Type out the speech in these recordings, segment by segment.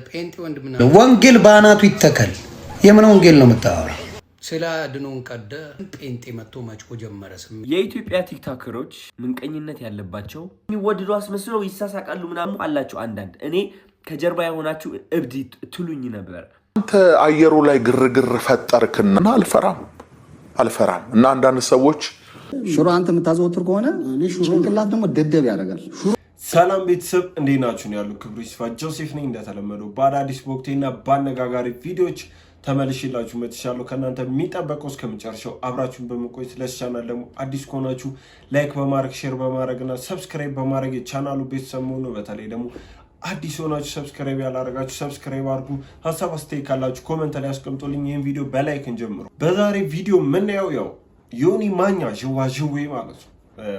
ፔንት ወንድምና ወንጌል ባናቱ ይተከል የምን ወንጌል ነው የምታወራው? ስለ ድኖን ቀደ ፔንት መጥቶ ማጭቆ ጀመረ። የኢትዮጵያ ቲክቶከሮች ምንቀኝነት ያለባቸው የሚወደዱ አስመስለው ይሳሳቃሉ ምናምን አላቸው። አንዳንድ እኔ ከጀርባ የሆናችሁ እብድ ትሉኝ ነበር። አንተ አየሩ ላይ ግርግር ፈጠርክና አልፈራም እና አንዳንድ ሰዎች ሽሮ አንተ የምታዘወትር ከሆነ ጭንቅላት ደግሞ ደደብ ያደርጋል። ሰላም ቤተሰብ እንዴት ናችሁ? ነው ያሉ ክብሩ ይስፋ ጆሴፍ ነኝ። እንደተለመደው በአዳዲስ ወቅቴና በአነጋጋሪ ቪዲዮዎች ተመልሼላችሁ መጥቻለሁ። ከእናንተ የሚጠበቀው እስከመጨረሻው አብራችሁን በመቆየት ለቻናል ደግሞ አዲስ ከሆናችሁ ላይክ በማድረግ ሼር በማድረግና ሰብስክራይብ በማድረግ የቻናሉ ቤተሰብ መሆኑ፣ በተለይ ደግሞ አዲስ ሆናችሁ ሰብስክራይብ ያላረጋችሁ ሰብስክራይብ አድርጉ። ሐሳብ አስተያየት ካላችሁ ኮሜንት ላይ አስቀምጡልኝ። ይሄን ቪዲዮ በላይክ እንጀምሩ። በዛሬ ቪዲዮ የምናየው ያው ዮኒ ማኛ ዥዋዥዌ ማለት ነው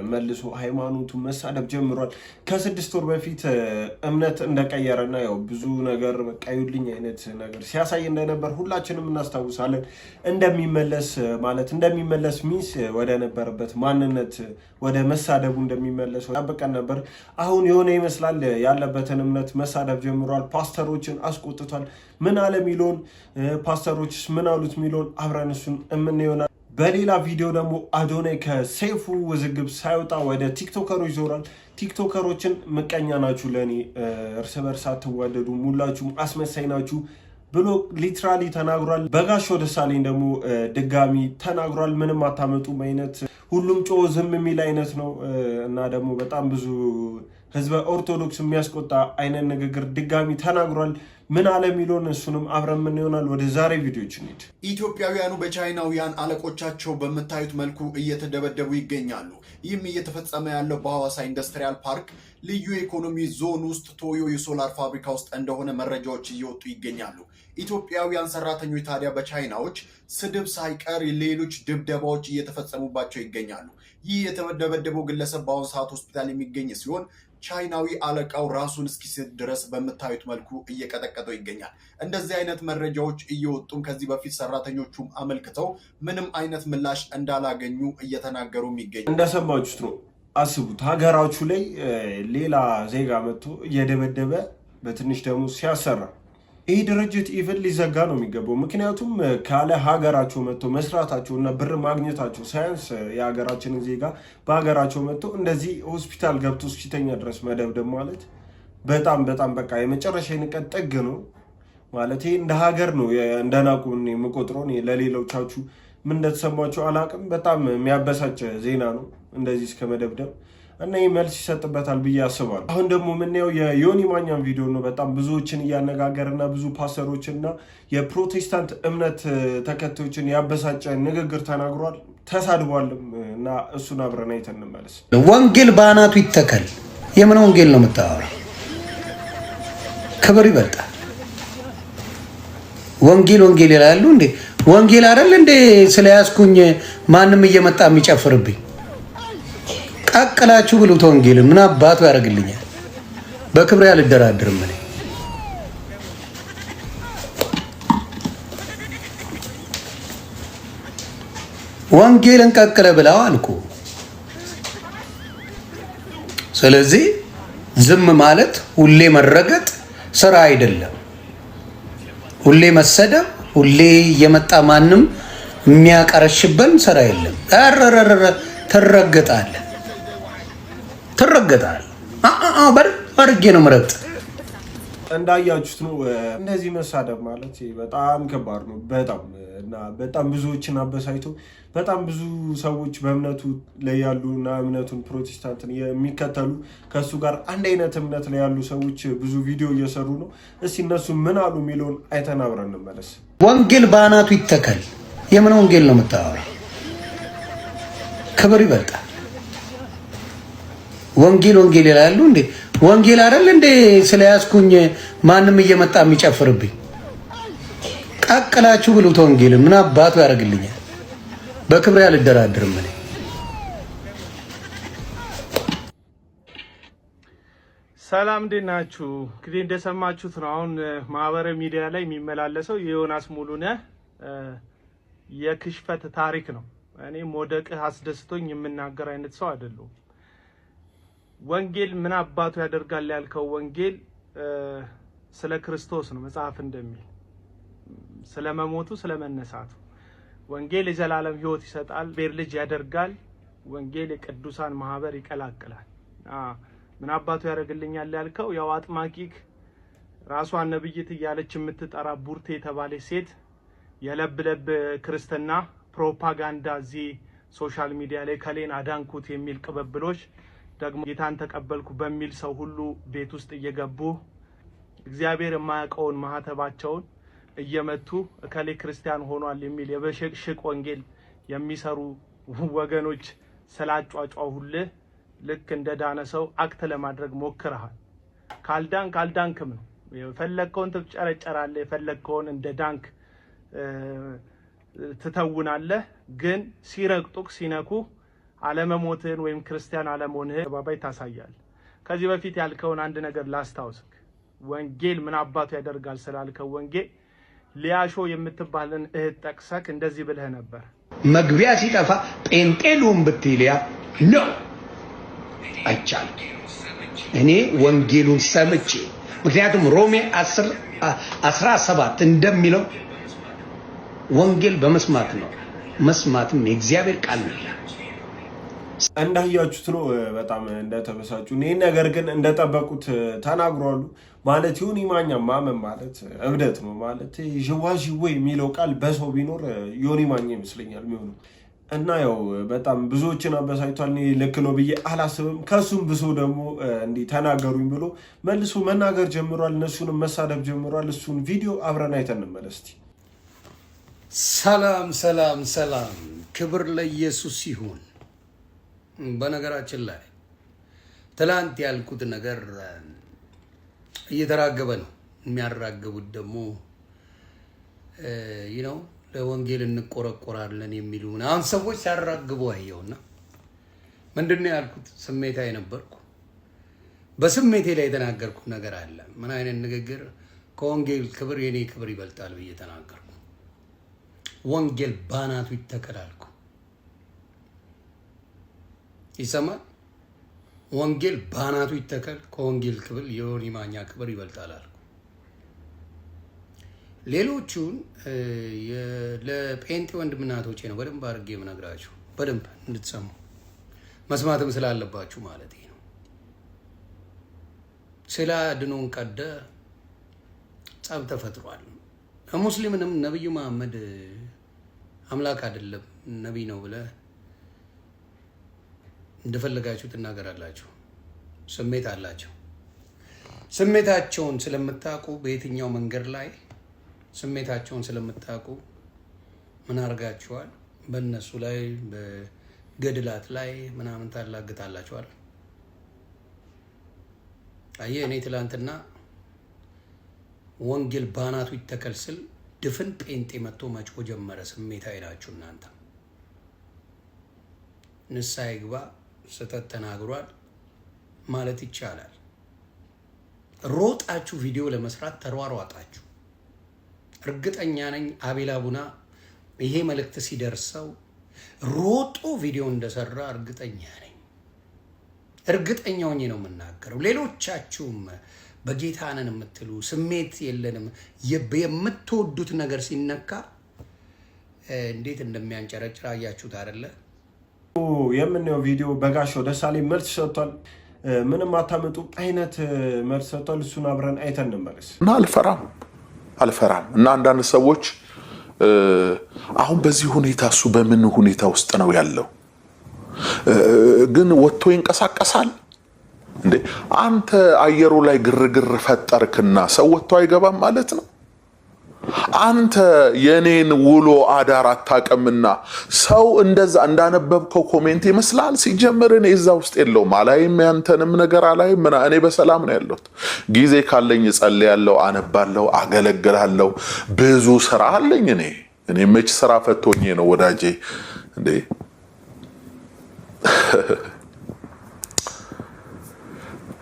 መልሶ ሃይማኖቱን መሳደብ ጀምሯል። ከ6 ወር በፊት እምነት እንደቀየረና ያው ብዙ ነገር ቀዩልኝ አይነት ነገር ሲያሳይ እንደነበር ሁላችንም እናስታውሳለን። እንደሚመለስ ሚንስ ወደ ነበረበት ማንነት ወደ መሳደቡ እንደሚመለስ ጠብቀን ነበር። አሁን የሆነ ይመስላል ያለበትን እምነት መሳደብ ጀምሯል። ፓስተሮችን አስቆጥቷል። ምን አለ ሚሊዮን ፓስተሮችስ ምን አሉት ሚሊዮን አብረን እሱን የምንየውና በሌላ ቪዲዮ ደግሞ አዶናይ ከሰይፉ ውዝግብ ሳይወጣ ወደ ቲክቶከሮች ዞራል። ቲክቶከሮችን ምቀኛ ናችሁ፣ ለኔ እርስ በርስ አትዋደዱ፣ ሙላችሁም አስመሳይ ናችሁ ብሎ ሊትራሊ ተናግሯል። በጋሻው ደሳለኝ ደግሞ ድጋሚ ተናግሯል። ምንም አታመጡም አይነት ሁሉም ጮ ዝም የሚል አይነት ነው እና ደግሞ በጣም ብዙ ህዝበ ኦርቶዶክስ የሚያስቆጣ አይነት ንግግር ድጋሚ ተናግሯል። ምን አለ ሚሊዮን እሱንም አብረን ምን ይሆናል። ወደ ዛሬ ቪዲዮዎች እንሂድ። ኢትዮጵያውያኑ በቻይናውያን አለቆቻቸው በምታዩት መልኩ እየተደበደቡ ይገኛሉ። ይህም እየተፈጸመ ያለው በሐዋሳ ኢንዱስትሪያል ፓርክ ልዩ ኢኮኖሚ ዞን ውስጥ ቶዮ የሶላር ፋብሪካ ውስጥ እንደሆነ መረጃዎች እየወጡ ይገኛሉ። ኢትዮጵያውያን ሰራተኞች ታዲያ በቻይናዎች ስድብ ሳይቀር ሌሎች ድብደባዎች እየተፈጸሙባቸው ይገኛሉ። ይህ የተደበደበው ግለሰብ በአሁኑ ሰዓት ሆስፒታል የሚገኝ ሲሆን ቻይናዊ አለቃው ራሱን እስኪስት ድረስ በምታዩት መልኩ እየቀጠቀጠው ይገኛል። እንደዚህ አይነት መረጃዎች እየወጡም ከዚህ በፊት ሰራተኞቹም አመልክተው ምንም አይነት ምላሽ እንዳላገኙ እየተናገሩም ይገኛል። እንደሰማችሁት ነው። አስቡት፣ ሀገራችሁ ላይ ሌላ ዜጋ መጥቶ እየደበደበ በትንሽ ደግሞ ሲያሰራ ይህ ድርጅት ኢቨን ሊዘጋ ነው የሚገባው። ምክንያቱም ካለ ሀገራቸው መጥቶ መስራታቸው እና ብር ማግኘታቸው ሳያንስ የሀገራችንን ዜጋ በሀገራቸው መጥቶ እንደዚህ ሆስፒታል ገብቶ እስኪተኛ ድረስ መደብደብ ማለት በጣም በቃ የመጨረሻ የንቀት ጥግ ነው ማለት። ይሄ እንደ ሀገር ነው እንደናቁ የምቆጥረው። ለሌሎቻችሁ ምን እንደተሰማችሁ አላቅም። በጣም የሚያበሳጭ ዜና ነው እንደዚህ እስከ መደብደብ እና ይህ መልስ ይሰጥበታል ብዬ አስባለሁ። አሁን ደግሞ የምናየው የዮኒ ማኛን ቪዲዮ ነው። በጣም ብዙዎችን እያነጋገርና ብዙ ፓስተሮችና የፕሮቴስታንት እምነት ተከታዮችን ያበሳጨ ንግግር ተናግሯል፣ ተሳድቧልም እና እሱን አብረን አይተን እንመለስ። ወንጌል ባናቱ ይተከል የምን ወንጌል ነው የምታወራው? ክብር ይበልጣል። ወንጌል ይላሉ እንዴ? ወንጌል አይደል እንዴ? ስለያዝኩኝ ማንም እየመጣ የሚጨፍርብኝ ቀቅላችሁ ብሉት። ወንጌል ምን አባቱ ያደርግልኛል? በክብሬ አልደራደርም። እኔ ወንጌልን ቀቅለ ብላው አልኩ። ስለዚህ ዝም ማለት ሁሌ መረገጥ ስራ አይደለም። ሁሌ መሰደብ፣ ሁሌ እየመጣ ማንም የሚያቀረሽበን ስራ የለም። ትረገጣለህ በርጌ ነው ምረጥ። እንዳያችሁት ነው እንደዚህ መሳደብ ማለት በጣም ከባድ ነው። በጣም ብዙዎችን አበሳይቶ በጣም ብዙ ሰዎች በእምነቱ ላይ ያሉና እምነቱን ፕሮቴስታንትን የሚከተሉ ከሱ ጋር አንድ አይነት እምነት ላይ ያሉ ሰዎች ብዙ ቪዲዮ እየሰሩ ነው። እስቲ እነሱ ምን አሉ የሚለውን አይተን አብረን እንመለስ። ወንጌል ባናቱ ይተከል የምን ወንጌል ነው የምታወራው? ክብር ይበልጣል። ወንጌል ይላሉ እንዴ? ወንጌል አይደል እንዴ? ስለያዝኩኝ ማንም እየመጣ የሚጨፍርብኝ ቀቅላችሁ ብሉት። ወንጌል ምን አባቱ ያደርግልኛል? በክብሬ አልደራደርም። እኔ ሰላም እንዴት ናችሁ? እንግዲህ እንደሰማችሁት ነው አሁን ማህበራዊ ሚዲያ ላይ የሚመላለሰው የዮናስ ሙሉነህ የክሽፈት ታሪክ ነው። እኔ ሞደቅህ አስደስቶኝ የምናገር አይነት ሰው አይደለሁም። ወንጌል ምን አባቱ ያደርጋል ያልከው ወንጌል ስለ ክርስቶስ ነው መጽሐፍ እንደሚል ስለ መሞቱ ስለ መነሳቱ። ወንጌል የዘላለም ሕይወት ይሰጣል፣ ቤር ልጅ ያደርጋል። ወንጌል የቅዱሳን ማህበር ይቀላቅላል። ምን አባቱ ያደርግልኛል ያልከው ያው አጥማቂክ ራሷን ነብይት እያለች የምትጠራ ቡርቴ የተባለች ሴት የለብለብ ክርስትና ፕሮፓጋንዳ እዚህ ሶሻል ሚዲያ ላይ ከሌን አዳንኩት የሚል ቅበብሎች ደግሞ ጌታን ተቀበልኩ በሚል ሰው ሁሉ ቤት ውስጥ እየገቡ እግዚአብሔር የማያውቀውን ማህተባቸውን እየመቱ ከሌ ክርስቲያን ሆኗል የሚል የበሽቅሽቅ ወንጌል የሚሰሩ ወገኖች ስላጫጫሁልህ ልክ እንደ ዳነ ሰው አክት ለማድረግ ሞክረሃል። ካልዳንክም ነው የፈለግከውን ትጨረጨራለህ፣ የፈለግከውን እንደ ዳንክ ትተውናለህ። ግን ሲረግጡክ ሲነኩ አለመሞትህን ወይም ክርስቲያን አለመሆንህን ባባይ ታሳያለህ። ከዚህ በፊት ያልከውን አንድ ነገር ላስታውስክ። ወንጌል ምን አባቱ ያደርጋል ስላልከው ወንጌል ሊያሾ የምትባልን እህት ጠቅሰክ እንደዚህ ብለህ ነበር። መግቢያ ሲጠፋ ጴንጤሉን ብትይልያ ነው አይቻልም። እኔ ወንጌሉን ሰምቼ ምክንያቱም ሮሜ 10:17 እንደሚለው ወንጌል በመስማት ነው፣ መስማትም የእግዚአብሔር ቃል ነው። እንዳያችሁት ነው በጣም እንደተበሳጩ። ይህን ነገር ግን እንደጠበቁት ተናግሯሉ። ማለት ዮኒ ማኛ ማመን ማለት እብደት ነው ማለት ዥዋዥዌ የሚለው ቃል በሰው ቢኖር ዮኒ ማኛ ይመስለኛል የሚሆነው። እና ያው በጣም ብዙዎችን አበሳጭቷል። እኔ ልክ ነው ብዬ አላስብም። ከሱም ብሶ ደግሞ እንዲህ ተናገሩኝ ብሎ መልሶ መናገር ጀምሯል። እነሱንም መሳደብ ጀምሯል። እሱን ቪዲዮ አብረን አይተን እንመለስ። ሰላም ሰላም ሰላም፣ ክብር ለኢየሱስ ይሁን። በነገራችን ላይ ትላንት ያልኩት ነገር እየተራገበ ነው። የሚያራግቡት ደግሞ ለወንጌል እንቆረቆራለን የሚሉ አሁን ሰዎች ሲያራግቡ አየውና ምንድነው ያልኩት? ስሜታዊ ነበርኩ። በስሜቴ ላይ የተናገርኩት ነገር አለ። ምን አይነት ንግግር? ከወንጌል ክብር የኔ ክብር ይበልጣል ብዬ ተናገርኩ። ወንጌል ባናቱ ይተከላልኩ። ይሰማል? ወንጌል ባናቱ ይተከል፣ ከወንጌል ክብር የዮኒ ማኛ ክብር ይበልጣል አልኩ። ሌሎቹን ለጴንጤ ወንድምናቶቼ ነው በደንብ አድርጌ የምነግራችሁ፣ በደንብ እንድትሰሙ መስማትም ስላለባችሁ ማለት ነው። ስለ አድኖን ቀደ ጸብ ተፈጥሯል። ሙስሊምንም ነብዩ መሐመድ አምላክ አይደለም ነብይ ነው ብለ እንደፈለጋችሁ ትናገራላችሁ። ስሜት አላቸው። ስሜታቸውን ስለምታውቁ በየትኛው መንገድ ላይ ስሜታቸውን ስለምታውቁ ምን አርጋችኋል? በእነሱ ላይ በገድላት ላይ ምናምን ታላግጣላችኋል። አየህ፣ እኔ ትላንትና ወንጌል ባናቱ ይተከል ስል ድፍን ጴንጤ መጥቶ መጮህ ጀመረ። ስሜታዊ ናችሁ እናንተ። ንስሐ ይግባ፣ ስህተት ተናግሯል ማለት ይቻላል። ሮጣችሁ ቪዲዮ ለመስራት ተሯሯጣችሁ። እርግጠኛ ነኝ አቤል አቡና ይሄ መልእክት ሲደርሰው ሮጦ ቪዲዮ እንደሰራ እርግጠኛ ነኝ። እርግጠኛ ሆኜ ነው የምናገረው። ሌሎቻችሁም በጌታ ነን የምትሉ ስሜት የለንም የምትወዱት ነገር ሲነካ እንዴት እንደሚያንጨረጭር አያችሁት አይደለ? የምናየው ቪዲዮ በጋሻው ደሳለኝ መልስ ሰጥቷል። ምንም አታመጡ አይነት መልስ ሰጥቷል። እሱን አብረን አይተን እንመለስ። እና አልፈራም እና አንዳንድ ሰዎች አሁን በዚህ ሁኔታ እሱ በምን ሁኔታ ውስጥ ነው ያለው? ግን ወጥቶ ይንቀሳቀሳል እንዴ? አንተ አየሩ ላይ ግርግር ፈጠርክና ሰው ወጥቶ አይገባም ማለት ነው? አንተ የኔን ውሎ አዳር አታውቅምና ሰው እንደዛ እንዳነበብከው ኮሜንት ይመስላል። ሲጀምር እኔ እዛ ውስጥ የለውም፣ አላይም፣ ያንተንም ነገር አላይም። እኔ በሰላም ነው ያለሁት። ጊዜ ካለኝ እጸልያለሁ፣ አነባለሁ፣ አገለግላለሁ። ብዙ ስራ አለኝ። እኔ መች ስራ ፈቶኝ ነው ወዳጄ እንዴ?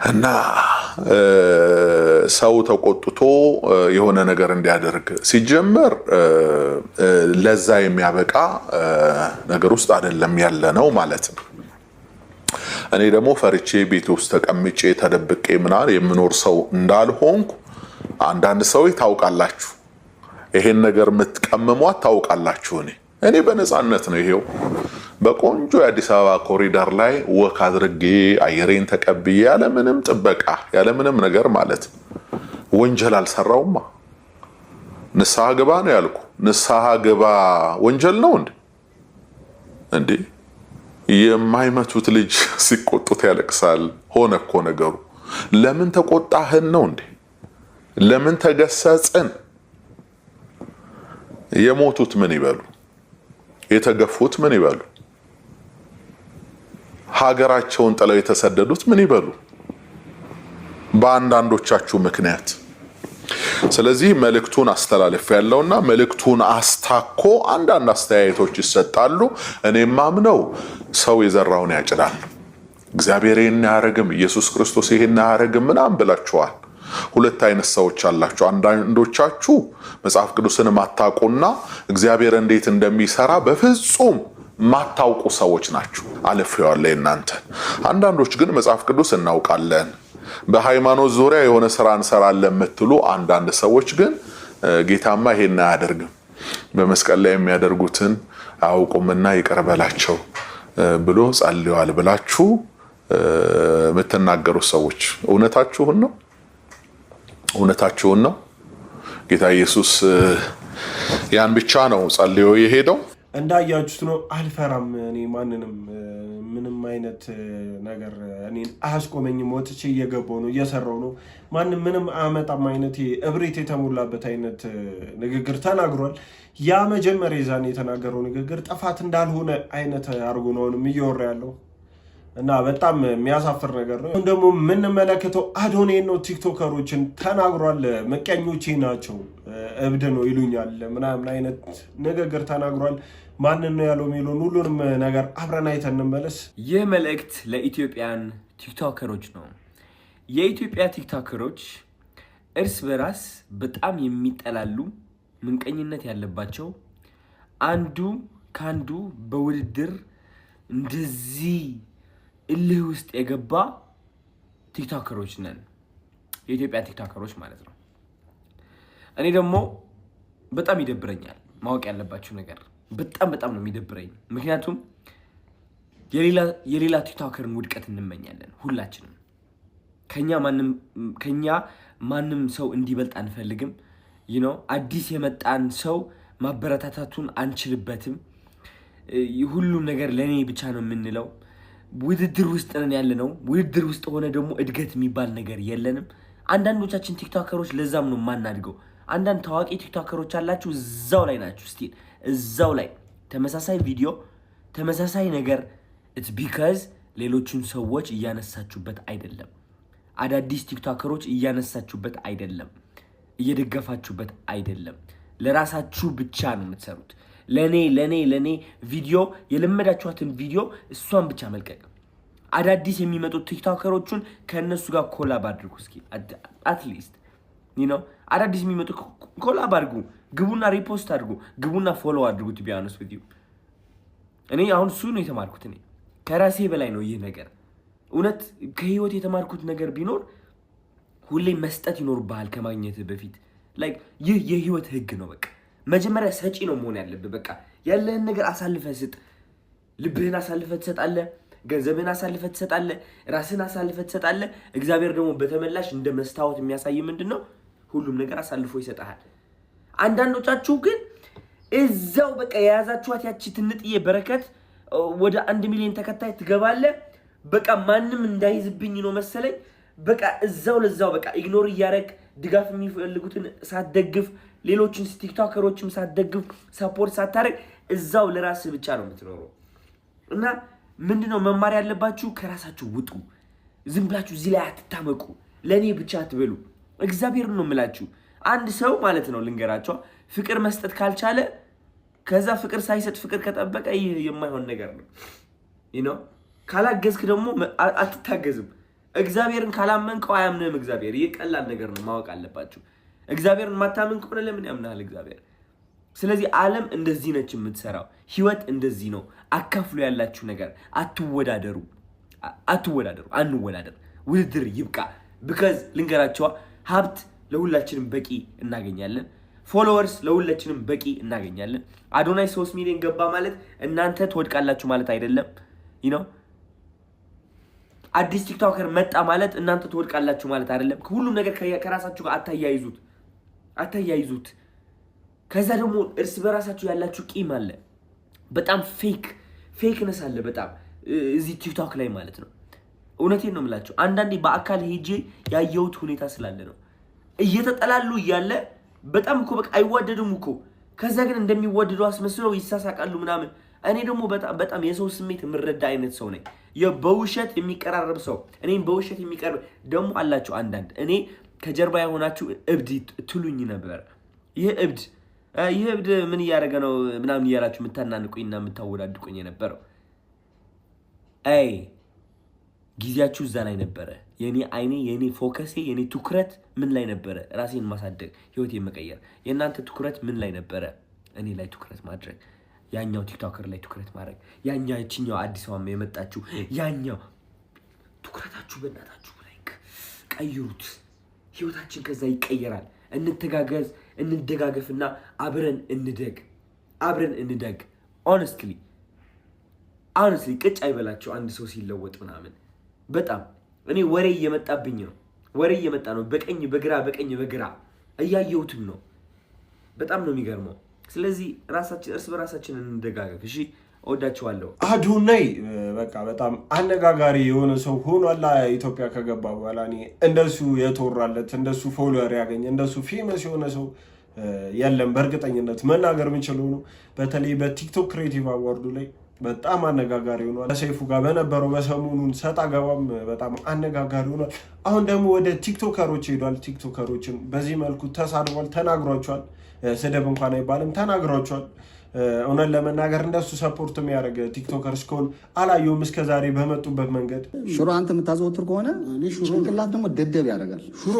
እና ሰው ተቆጥቶ የሆነ ነገር እንዲያደርግ ሲጀመር ለዛ የሚያበቃ ነገር ውስጥ አይደለም ያለ ነው ማለት ነው። እኔ ደግሞ ፈርቼ ቤት ውስጥ ተቀምጬ ተደብቄ ምናምን የምኖር ሰው እንዳልሆንኩ አንዳንድ ሰዎች ታውቃላችሁ፣ ይሄን ነገር የምትቀምሟት ታውቃላችሁ። እኔ በነፃነት ነው ይሄው በቆንጆ የአዲስ አበባ ኮሪደር ላይ ወክ አድርጌ አየሬን ተቀብዬ ያለምንም ጥበቃ ያለምንም ነገር ማለት ወንጀል አልሰራውማ። ንስሐ ግባ ነው ያልኩ። ንስሐ ግባ ወንጀል ነው እንዴ? የማይመቱት ልጅ ሲቆጡት ያለቅሳል። ሆነ እኮ ነገሩ። ለምን ተቆጣህን ነው እንዴ? ለምን ተገሰጽን? የሞቱት ምን ይበሉ? የተገፉት ምን ይበሉ? ሀገራቸውን ጥለው የተሰደዱት ምን ይበሉ? በአንዳንዶቻችሁ ምክንያት። ስለዚህ መልእክቱን አስተላልፍ ያለውና መልእክቱን አስታኮ አንዳንድ አስተያየቶች ይሰጣሉ። እኔም ማምነው ሰው የዘራውን ያጭዳል። እግዚአብሔር ይሄን ያረግም፣ ኢየሱስ ክርስቶስ ይሄን ያረግም ምናምን ብላችኋል። ሁለት አይነት ሰዎች አላችሁ። አንዳንዶቻችሁ መጽሐፍ ቅዱስን ማታውቁና እግዚአብሔር እንዴት እንደሚሰራ በፍጹም ማታውቁ ሰዎች ናችሁ። አልፌዋለሁ እናንተ። አንዳንዶች ግን መጽሐፍ ቅዱስ እናውቃለን፣ በሃይማኖት ዙሪያ የሆነ ስራ እንሰራለን የምትሉ አንዳንድ ሰዎች ግን ጌታማ ይሄን አያደርግም፣ በመስቀል ላይ የሚያደርጉትን አያውቁምና ይቅር በላቸው ብሎ ጸልየዋል ብላችሁ የምትናገሩ ሰዎች እውነታችሁን ነው? እውነታችሁን ነው? ጌታ ኢየሱስ ያን ብቻ ነው ጸልዮ የሄደው። እንዳያችሁት ነው። አልፈራም። እኔ ማንንም ምንም አይነት ነገር እኔን አያስቆመኝም። ወጥቼ እየገባው ነው፣ እየሰራው ነው። ማንም ምንም አመጣም አይነት እብሪት የተሞላበት አይነት ንግግር ተናግሯል። ያ መጀመሪያ ይዛን የተናገረው ንግግር ጥፋት እንዳልሆነ አይነት አድርጎ ነው እየወራ ያለው እና በጣም የሚያሳፍር ነገር ነው። ደግሞ የምንመለከተው አዶኔን ነው። ቲክቶከሮችን ተናግሯል። ምቀኞቼ ናቸው፣ እብድ ነው ይሉኛል ምናምን አይነት ንግግር ተናግሯል። ማንን ነው ያለው የሚለውን ሁሉንም ነገር አብረን አይተን እንመለስ። ይህ መልእክት ለኢትዮጵያን ቲክቶከሮች ነው። የኢትዮጵያ ቲክቶከሮች እርስ በራስ በጣም የሚጠላሉ፣ ምንቀኝነት ያለባቸው፣ አንዱ ከአንዱ በውድድር እንደዚህ እልህ ውስጥ የገባ ቲክቶከሮች ነን፣ የኢትዮጵያ ቲክቶከሮች ማለት ነው። እኔ ደግሞ በጣም ይደብረኛል። ማወቅ ያለባችሁ ነገር በጣም ነው የሚደብረኝ። ምክንያቱም የሌላ ቲክቶከርን ውድቀት እንመኛለን ሁላችንም። ከኛ ማንም ሰው እንዲበልጥ አንፈልግም። አዲስ የመጣን ሰው ማበረታታቱን አንችልበትም። ሁሉም ነገር ለኔ ብቻ ነው የምንለው። ውድድር ውስጥ ነን ያለነው። ውድድር ውስጥ ሆነ ደግሞ እድገት የሚባል ነገር የለንም። አንዳንዶቻችን ቲክቶከሮች ለዛም ነው ማናድገው። አንዳንድ ታዋቂ ቲክቶከሮች አላችሁ፣ እዛው ላይ ናችሁ። እስቲ እዛው ላይ ተመሳሳይ ቪዲዮ ተመሳሳይ ነገር it's because ሌሎችን ሰዎች እያነሳችሁበት አይደለም። አዳዲስ ቲክቶከሮች እያነሳችሁበት አይደለም፣ እየደገፋችሁበት አይደለም። ለራሳችሁ ብቻ ነው የምትሰሩት። ለኔ ቪዲዮ የለመዳችኋትን ቪዲዮ እሷን ብቻ መልቀቅ። አዳዲስ የሚመጡት ቲክቶከሮቹን ከነሱ ጋር ኮላብ አድርጉ። እስኪ አትሊስት አዳዲስ የሚመጡ ኮላብ አድርጉ። ግቡና ሪፖስት አድርጉ፣ ግቡና ፎሎ አድርጉ። to be honest with you እኔ አሁን እሱ ነው የተማርኩት። እኔ ከራሴ በላይ ነው ይህ ነገር። እውነት ከህይወት የተማርኩት ነገር ቢኖር ሁሌ መስጠት ይኖርብሃል ከማግኘት በፊት። ይህ የህይወት ህግ ነው። በቃ መጀመሪያ ሰጪ ነው መሆን ያለብህ። በቃ ያለህን ነገር አሳልፈህ ስጥ። ልብህን አሳልፈህ ትሰጣለህ፣ ገንዘብህን አሳልፈህ ትሰጣለህ፣ ራስህን አሳልፈህ ትሰጣለህ። እግዚአብሔር ደግሞ በተመላሽ እንደ መስታወት የሚያሳይ ምንድነው? ሁሉም ነገር አሳልፎ ይሰጣል። አንዳንዶቻችሁ ግን እዛው በቃ የያዛችኋት ያቺ ትንጥዬ በረከት ወደ 1 ሚሊዮን ተከታይ ትገባለህ። በቃ ማንም እንዳይዝብኝ ነው መሰለኝ። በቃ እዛው ለዛው በቃ ኢግኖር እያረግ ድጋፍ የሚፈልጉትን ሳትደግፍ፣ ሌሎችን ቲክቶከሮችም ሳትደግፍ፣ ሰፖርት ሳታረግ እዛው ለራስህ ብቻ ነው የምትኖረው። እና ምንድነው መማር ያለባችሁ? ከራሳችሁ ውጡ። ዝም ብላችሁ እዚህ ላይ አትታመቁ። ለኔ ብቻ አትበሉ። እግዚአብሔር ነው የምላችሁ። አንድ ሰው ማለት ነው ልንገራችሁ፣ ፍቅር መስጠት ካልቻለ ከዛ ፍቅር ሳይሰጥ ፍቅር ከጠበቀ ይህ የማይሆን ነገር ነው። ካላገዝክ ደግሞ አትታገዝም። እግዚአብሔርን ካላመንከው አያምንም እግዚአብሔር። ይህ ቀላል ነገር ነው፣ ማወቅ አለባችሁ። እግዚአብሔርን ማታመን ከሆነ ለምን ያምናል እግዚአብሔር? ስለዚህ ዓለም እንደዚህ ነች የምትሰራው። ህይወት እንደዚህ ነው። አካፍሉ ያላችሁ ነገር። አትወዳደሩ፣ አንወዳደር። ውድድር ይብቃ። because ልንገራችሁ፣ ሀብት ለሁላችንም በቂ እናገኛለን። ፎሎወርስ ለሁላችንም በቂ እናገኛለን። አዶናይ 3 ሚሊዮን ገባ ማለት እናንተ ትወድቃላችሁ ማለት አይደለም። አዲስ ቲክቶከር መጣ ማለት እናንተ ትወድቃላችሁ ማለት አይደለም። ሁሉም ነገር ከራሳችሁ ጋር አታያይዙት። ከዛ ደግሞ እርስ በራሳችሁ ያላችሁ ቂም አለ። በጣም ፌክነስ አለ በጣም እዚህ ቲክቶክ ላይ ማለት ነው። እውነቴን ነው የምላችሁ። አንዳንዴ በአካል ሄጄ ያየሁት ሁኔታ ስላለ ነው። እየተጠላሉ እያለ በጣም እኮ በቃ አይዋደዱም እኮ። ከዛ ግን እንደሚዋደዱ አስመስለው ይሳሳቃሉ ምናምን። እኔ ደግሞ በጣም የሰው ስሜት የምረዳ አይነት ሰው ነኝ። በውሸት የሚቀራረብ ሰው እኔም በውሸት የሚቀርብ ደግሞ አላችሁ አንዳንድ። እኔ ከጀርባ የሆናችሁ እብድ ትሉኝ ነበር። ይህ እብድ ምን እያደረገ ነው ምናምን እያላችሁ የምታናንቁኝና የምታወዳድቁኝ የነበረው ጊዜያችሁ እዛ ላይ ነበረ። የኔ ፎከሴ የኔ ትኩረት ምን ላይ ነበረ? ራሴን ማሳደግ፣ ህይወቴን መቀየር። የእናንተ ትኩረት ምን ላይ ነበረ? እኔ ላይ ትኩረት ማድረግ፣ ያኛው ቲክቶከር ላይ ትኩረት ማድረግ፣ ያኛው አዲስ አበባ የመጣችሁ ያኛው ትኩረታችሁ በእናታችሁ ላይ ቀይሩት። ህይወታችን ከዛ ይቀየራል። እንተጋገዝ፣ እንደጋገፍና አብረን እንደግ። ሆነስትሊ ቅጭ አይበላችሁ አንድ ሰው ሲለወጥ ምናምን። በጣም እኔ ወሬ እየመጣብኝ ነው። በቀኝ በግራ እያየሁትም ነው። በጣም ነው የሚገርመው። ስለዚህ እርስ በራሳችን እንደጋገፍ። እሺ፣ እወዳችኋለሁ። አዶናይ በቃ በጣም አነጋጋሪ የሆነ ሰው ሆኗል። ኢትዮጵያ ከገባ በኋላ እኔ እንደሱ የተወራለት እንደሱ ፎሎወር ያገኘ እንደሱ ፌመስ የሆነ ሰው የለም። በእርግጠኝነት መናገር የምችለው ነው። በተለይ በቲክቶክ ክሬቲቭ አዋርዱ ላይ በጣም አነጋጋሪ ሆኗል። ከሰይፉ ጋር በነበረው በሰሞኑን ሰጣ ገባም በጣም አነጋጋሪ ሆኗል። አሁን ደግሞ ወደ ቲክቶከሮች ሄዷል። ቲክቶከሮችን በዚህ መልኩ ተሳድቧል፣ ተናግሯቸዋል። ስድብ እንኳን አይባልም፣ ተናግሯቸዋል። እውነት ለመናገር እንደሱ ሰፖርት የሚያደርግ ቲክቶከር እስከሆን አላየሁም እስከዛሬ በመጡበት መንገድ። ሽሮ አንተ የምታዘወትር ከሆነ ጭንቅላት ደግሞ ደደብ ያደርጋል። ሽሮ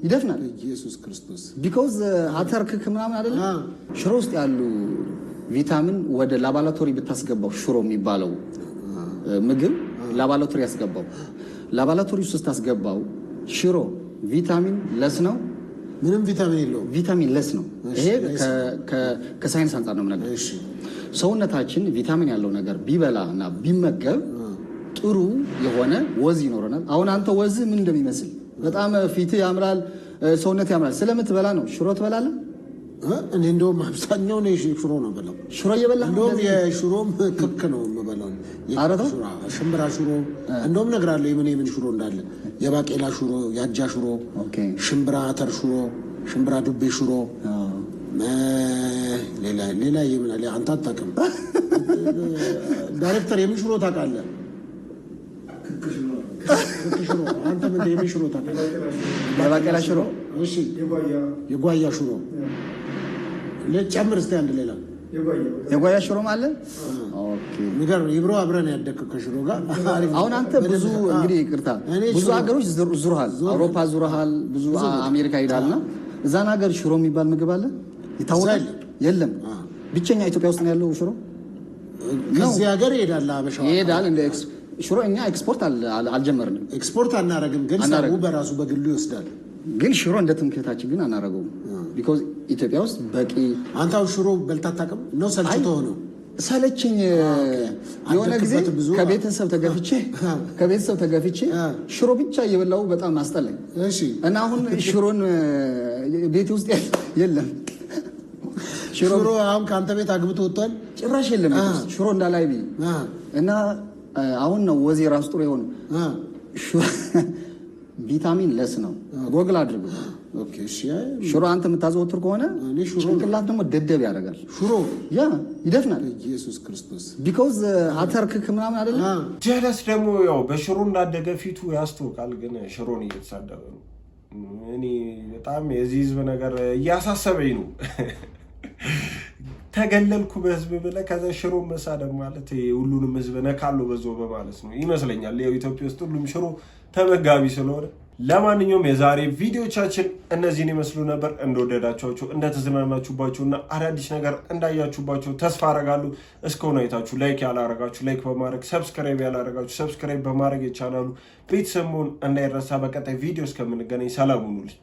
ይደፍናል። ኢየሱስ ክርስቶስ ቢኮዝ አተርክክ ምናምን አይደለም። ሽሮ ውስጥ ያሉ ቪታሚን ወደ ላቦራቶሪ ብታስገባው ሽሮ የሚባለው ምግብ ላቦራቶሪ ያስገባው። ላቦራቶሪ ውስጥ ታስገባው ሽሮ ቪታሚን ለስ ነው። ምንም ቪታሚን የለውም። ቪታሚን ለስ ነው። ይሄ ከሳይንስ አንጻር ነው የምነግርህ። ሰውነታችን ቪታሚን ያለው ነገር ቢበላ እና ቢመገብ ጥሩ የሆነ ወዝ ይኖረናል። አሁን አንተ ወዝ ምን እንደሚመስል በጣም ፊት ያምራል፣ ሰውነት ያምራል። ስለምትበላ ነው። ሽሮ ትበላለህ? እኔ እንደውም አብዛኛው ነው ሽሮ ነው በላው። ሽሮ እየበላ እንደውም የሽሮም ክክ ነው የምበላው። ሽምብራ ሽሮ እንደውም እነግርሃለሁ የምን ሽሮ እንዳለ። የባቄላ ሽሮ፣ የአጃ ሽሮ፣ ሽምብራ አተር ሽሮ፣ ሽምብራ ዱቤ ሽሮ፣ ሌላ የምን አለ አንተ አታውቅም። ዳይሬክተር የምን ሽሮ ታውቃለህ? ክክ ሽሮ። አንተ ምን የምን ሽሮ ታውቃለህ? የባቄላ ሽሮ። እሺ፣ የጓያ ሽሮ ጨምር እስኪ አንድ ሌላ የጓያ ሽሮ ማለት ይብሮ አብረን ያደግህ ከሽሮ ጋር። አሁን አንተ ብዙ እንግዲህ ይቅርታ ብዙ ሀገሮች ዙረሃል፣ አውሮፓ ዙረሃል፣ ብዙ አሜሪካ ሄዳልና እዛን ሀገር ሽሮ የሚባል ምግብ አለ ይታወቃል? የለም። ብቸኛ ኢትዮጵያ ውስጥ ነው ያለው ሽሮ። ከዚህ ሀገር ይሄዳል፣ አበሻ ይሄዳል እንደ ሽሮ። እኛ ኤክስፖርት አልጀመርንም፣ ኤክስፖርት አናረግም፣ ግን ሰው በራሱ በግሉ ይወስዳል። ግን ሽሮ እንደ ትምክህታችን ግን አናረገውም። ቢኮዝ ኢትዮጵያ ውስጥ በቂ አንተ ሽሮ በልተህ አታውቅም ነው? ሰልችቶ ነው ሰለችኝ። የሆነ ጊዜ ከቤተሰብ ተገፍቼ ሽሮ ብቻ እየበላሁ በጣም አስጠላኝ። እና አሁን ሽሮን ቤት ውስጥ የለም። ሽሮ አሁን ከአንተ ቤት አግብቶ ወጥቷል? ጭራሽ የለም ሽሮ እንዳላይ እና አሁን ነው ወዜ ራሱ ጥሩ የሆነ ቪታሚን ለስ ነው። ጎግል አድርጉ። ሽሮ አንተ የምታዘወትር ከሆነ ጭንቅላት ደግሞ ደደብ ያደርጋል። ሽሮ ይደፍናል። ኢየሱስ ክርስቶስ ቢኮዝ አተርክክ ምናምን አይደለም። ጀለስ ደግሞ ያው በሽሮ እንዳደገ ፊቱ ያስታውቃል፣ ግን ሽሮን እየተሳደበ ነው። እኔ በጣም የዚህ ህዝብ ነገር እያሳሰበኝ ነው። ተገለልኩ በህዝብ ብለህ ከዛ ሽሮ መሳደብ ማለት ሁሉንም ህዝብ ነካለው በዞ በማለት ነው ይመስለኛል። ያው ኢትዮጵያ ውስጥ ሁሉም ሽሮ ተመጋቢ ስለሆነ። ለማንኛውም የዛሬ ቪዲዮቻችን እነዚህን ይመስሉ ነበር። እንደወደዳችኋቸው እንደተዝናናችሁባቸውና አዳዲስ ነገር እንዳያችሁባቸው ተስፋ አረጋለሁ። እስከሆነ አይታችሁ ላይክ ያላረጋችሁ ላይክ በማድረግ ሰብስክራይብ ያላረጋችሁ ሰብስክራይብ በማድረግ የቻናሉ ቤተሰብ መሆን እንዳይረሳ። በቀጣይ ቪዲዮ እስከምንገናኝ ሰላም ሁኑልኝ።